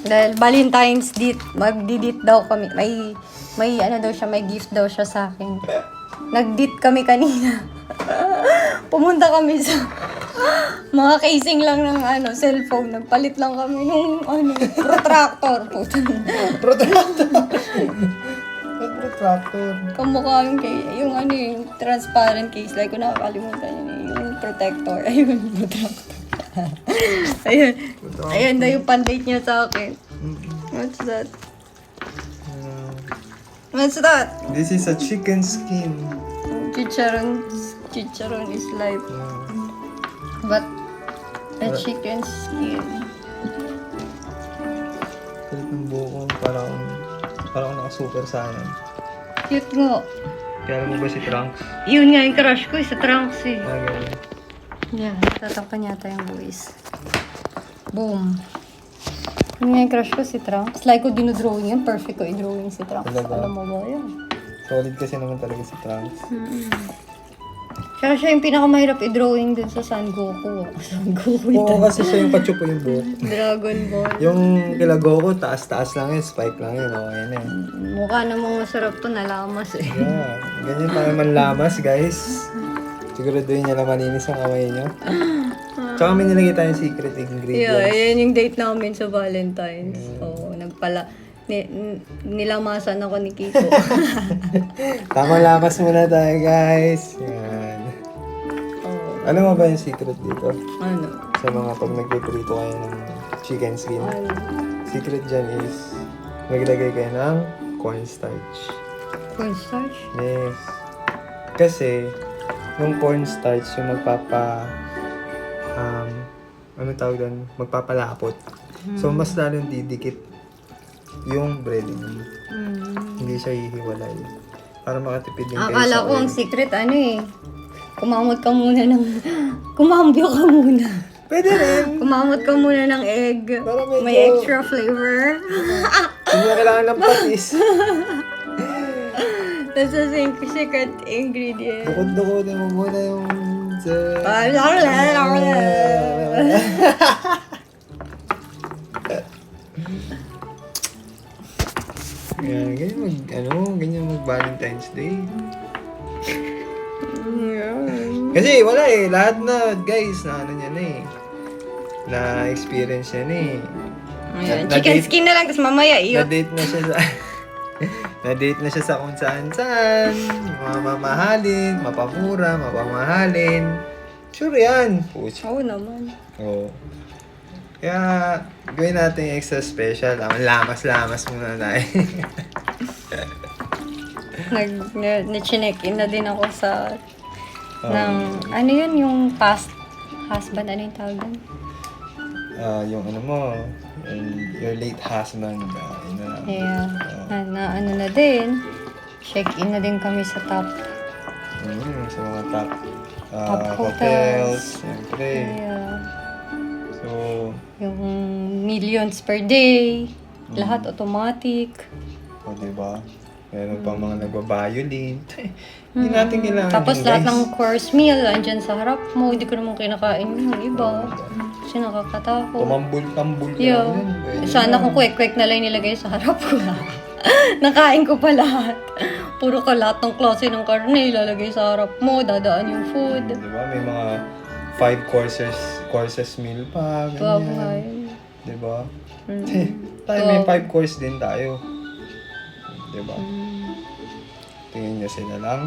Dahil Valentine's date, magdi-date daw kami. May ano daw siya, may gift daw siya sa akin. Nag-date kami kanina. Pumunta kami sa mga casing lang ng cellphone. Nagpalit lang kami nung protractor. Protractor. Kamukha yung yung transparent case. Like, kung nakakalimutan yun yung protector. Ayun, protractor. Ayun. Ayun na yung pandate niya sa akin. What's that? What's that? This is a chicken skin. Chicharon is life. But a chicken skin. Kulit ng buko. Parang naka-super saiyan. Cute nga. Kaya mo ba si Trunks? Yun nga yung crush ko sa Trunks eh. Ganun. Yeah, tatakpan yata yung buwis. Boom. Yun nga yung crush ko si Trunks. Like ko dinodrawing yun. Perfect ko i-drawing si Trunks. Talaga? Alam mo ba yun? Solid kasi naman talaga si Trunks. Tsaka siya yung pinakamahirap i-drawing dun sa Son Goku. Son Goku Oo, kasi siya yung kachupo yung buhok. Dragon Ball. Yung kila Goku, taas-taas lang yun, spike lang yun, okay na yun. Mukha namang masarap to, nalamas eh. Yeah, ganyan tayo manlamas, guys. Siguraduhin niya lang malinis ang kamay niyo. Tsaka may nilagay tayong secret Yeah, ingredients. ayan yung date namin sa Valentine's. Oo, nilamasan ako ni Kiko. Tama lamas muna tayo, guys. Yan. Oo. Ano mo ba yung secret dito? Ano? Sa mga pag nagpiprito kayo ng chicken skin. Ano? Secret dyan is maglagay kayo ng cornstarch. Cornstarch? Yes. Kasi, yung cornstarch yung ano tawag doon? Magpapalapot. So, mas lalong didikit yung breading. Hindi siya hihiwalay. Para makatipid din kayo Akala sa ko ang oil. secret kumamot ka muna kumambyo ka muna. Pwede rin. Kumamot ka muna ng egg. Para medyo- May extra flavor. Hindi mo kailangan ng patis. That's the secret ingredient. Dukot-dukotin mo muna yung... Yan, ganyan mag Valentine's Day. Kasi wala lahat na guys na ano niya na na experience niya na Ayan, Na- chicken na-date- skin na lang, tapos mamaya iyo. Na-date na siya sa na-date na siya sa kung saan mamamahalin, mapamura, mapamahalin. Sure yan. Pucha. Oo naman. Oo. Kaya, gawin natin yung extra special. Lamas-lamas muna tayo. Nag-check in na din ako sa ano yun, yung past husband, ano yung tawag doon? Yung ano mo, your late husband. Yun na lang. Yeah. Na ano na din. Check-in na din kami sa top. Sa mga top Top hotels. hotels. Siyempre. Yeah. So, Yung millions per day. Lahat automatic. o diba? Meron pang mga nagbabiolin. Hindi natin kailangan Tapos yun, lahat guys. ng course meal andyan sa harap mo. Hindi ko naman kinakain yung iba. Kasi nakakatakot. Tumambul-tambul ka Yeah. lang yun. Pwede Sana na. kung kwek-kwek na lang nilagay sa harap ko. Nakain ko pa lahat. Puro ka lahat ng klase ng karne ilalagay sa harap mo. Dadaan yung food. Diba? May mga 5 courses meal pa. Babay. Ganyan. Diba? Tayo may 5 course din tayo. Diba? Tingin niyo sila lang.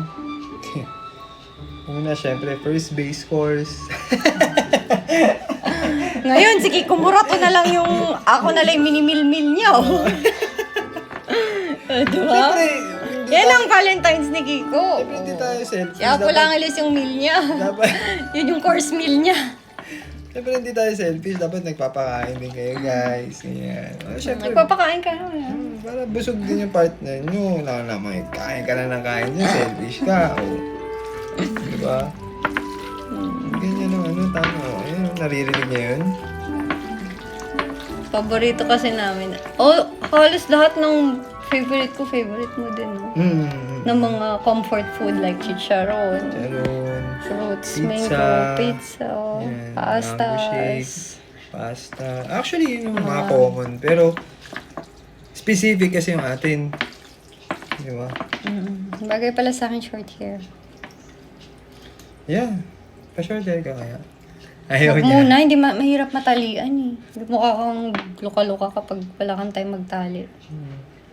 Una, syempre, first base course. Ngayon, sige, kumurato na lang yung ako na lang yung minimil-mil niya. Oh. Diba? Syempre, Yan ang Valentine's ni Kiko. syempre, hindi tayo selfish. Kaya ako lang alis yung meal niya. Dapat, Yun yung course meal niya. syempre, hindi tayo selfish. Dapat nagpapakain din kayo, guys. Ganyan. Syempre, Nagpapakain ka naman. para busog din yung partner nyo. Wala naman, kain ka na ng kain dyan, selfish ka. O. Diba? Ganyan ang tama. Ayun, naririnig niya yun. Paborito kasi namin. Oh, halos lahat ng favorite mo din. No? Ng mga comfort food like chicharon, Charon. fruits, Pizza. mango, pizza, Yan, mango pastas. shake. Pasta. Actually, yun yung mga common. Pero, specific kasi yung atin. Di ba? Bagay pala sa akin short hair. Yeah. Pa-short hair ka kaya? Ayaw Huwag niya. muna, hindi mahirap matalian eh. Mukha kang luka-luka kapag wala kang time magtali.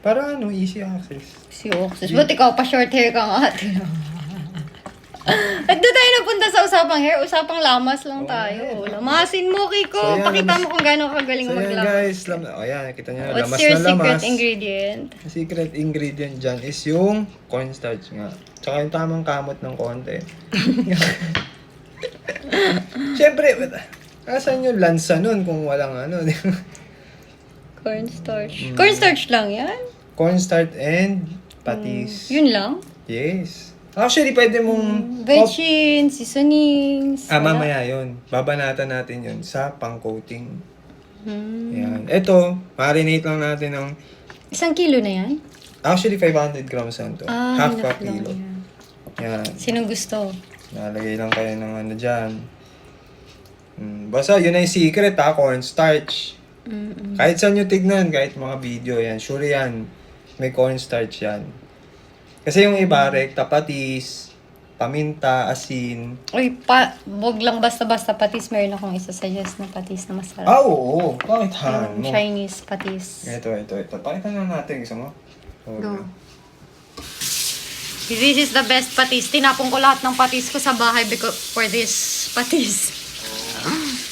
Para ano, easy access. Si Oxus. Ba't ikaw pa short hair ka nga? At doon tayo napunta sa usapang hair. Usapang lamas lang tayo. Lamasin mo, Kiko. So, yan, Pakita lamas- mo kung gano'ng kagaling So yan maglamas. guys, ayan, kita nyo na, What's lamas your na secret lamas. ingredient? Ang secret ingredient dyan is yung cornstarch nga. Tsaka yung tamang kamot ng konti. Siyempre, asan yung lansa nun kung walang ano? Cornstarch. Cornstarch lang yan? Cornstarch and patis. Yun lang? Yes. Actually, pwede mong... Veggies, seasonings. wala. mamaya yun. Babanatan natin yun sa pang-coating. Hmm. Yan. Ito, marinate lang natin ng... 1 kilo na yan? Actually, 500 grams yan to. Half enough a kilo. lang yan. Yan. Sinong gusto? Nalagay lang kayo ng ano dyan. Basta, yun na yung secret ha, cornstarch. Kahit saan nyo tignan, kahit mga video yan, sure yan, may cornstarch yan. Kasi yung iba, rekta patis, paminta, asin. Uy, wag lang basta-basta patis. Meron akong isa-suggest na patis na masarap. Ah, oo. Bakit Yung mo? Chinese patis. Ito. Pakita na natin isa mo. Go. This is the best patis. Tinapon ko lahat ng patis ko sa bahay because for this patis.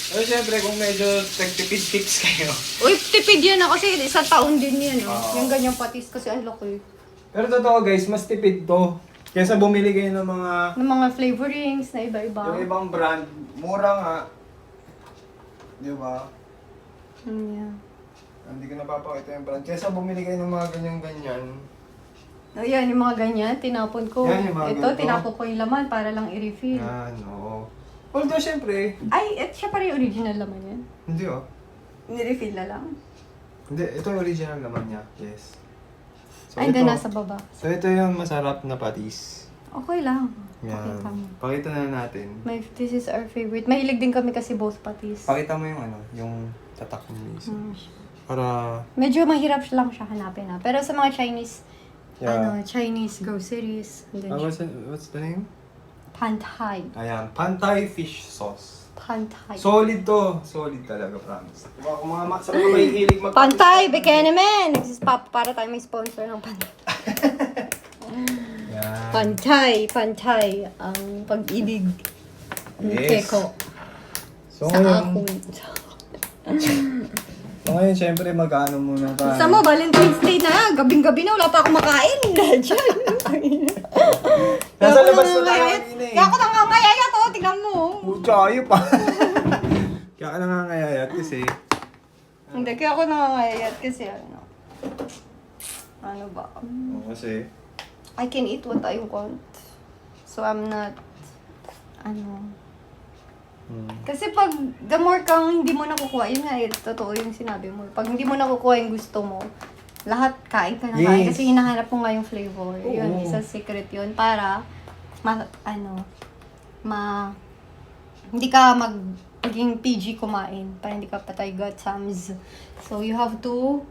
Pero syempre, kung medyo nagtipid tips kayo. Uy, tipid yan ah, kasi isang taon din yan. Yung ganyang patis kasi ang laki. Pero totoo guys, mas tipid to. Kesa bumili kayo ng mga... Ng mga flavorings na iba-iba. Yung ibang brand, mura nga. Di ba? Yeah. Hindi ko napapakita yung brand. Kesa bumili kayo ng mga ganyan-ganyan. Oh, yan, yung mga ganyan, tinapon ko. Yan, yung mga Ito, ganito. tinapon ko yung laman para lang i-refill. Yan, oo. Although syempre, Ay, siya pa rin yung original laman yan. hindi oh. Ni-refill na lang. Hindi, ito yung original naman niya. Yes. So, Ay, hindi, ito- nasa baba. So ito yung masarap na patis. Okay lang. Yan. Pakita mo. Pakita na natin. This is our favorite. Mahilig din kami kasi both patis. Pakita mo yung ano, yung tatak mo mismo. Para, Medyo mahirap lang siya hanapin na. Pero sa mga Chinese, yeah. Chinese groceries. And then What's the name? Pantai. Ayan, Pantay Fish Sauce. Pantai. Solid to. Solid talaga, promise. Diba, kung sa mga mahihilig mag- Pantai, Bikini Man! Para tayo may sponsor ng Pantai. Yan. Pantai. Ang pag-ibig. Ng Yes. Keko. So Sa ngayon, akin. syempre mag-ano muna tayo. Sa mo, Valentine's Day na. Gabing-gabi na. Wala pa akong makain. Diyan. Nasa labas na tayo kanina eh. Kaya ako nangangayayat oh. Tingnan mo. Pucha, ayun pa. Kaya ka nangangayayat kasi. Hindi, kaya ako nangangayayat kasi ano. Ano ba? Kasi, I can eat what I want. So I'm not, kasi pag the more kang hindi mo nakukuha, yun nga, totoo yung sinabi mo. Pag hindi mo nakukuha yung gusto mo, lahat kain ka na kain Yes. kasi hinahanap mo nga yung flavor. Yun, Oo. isang secret yun para hindi ka maging PG kumain para hindi ka patay gutsams. So you have to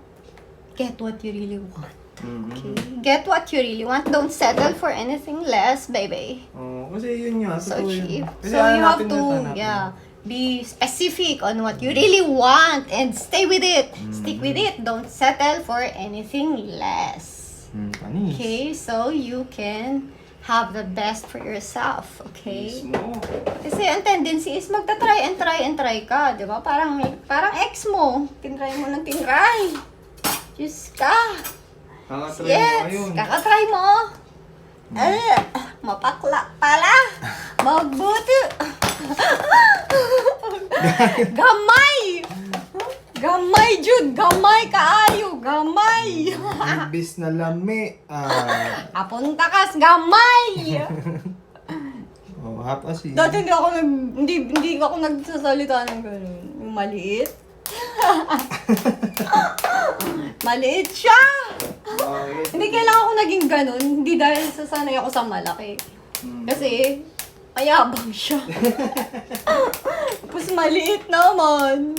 get what you really want. Okay? Get what you really want. Don't settle for anything less, baby. kasi yun nga, So totoo cheap. yun. Kasi So you have hanapin to, at hanapin. be specific on what you really want and stay with it. Stick with it. Don't settle for anything less. Panis. Okay? So you can have the best for yourself. Okay? Mismo. Kasi ang tendency is magta-try and try ka, di ba? Parang ex mo. Tinry mo ng tinry. Diyos ka. Kakatry mo Yes, ngayon. kakatry mo. Mapakla pala. Magbuti. Gamay. Gamay, Jude. Gamay kaayo. Gamay. Imbis na lami. Apunta kas gamay. Hapasi. Dati hindi ako nagsasalita ng gano'n. Yung maliit. Maliit siya. Hindi kailangan ako naging ganun. Hindi dahil sasanay ako sa malaki. Kasi, mayabang siya. Tapos maliit naman.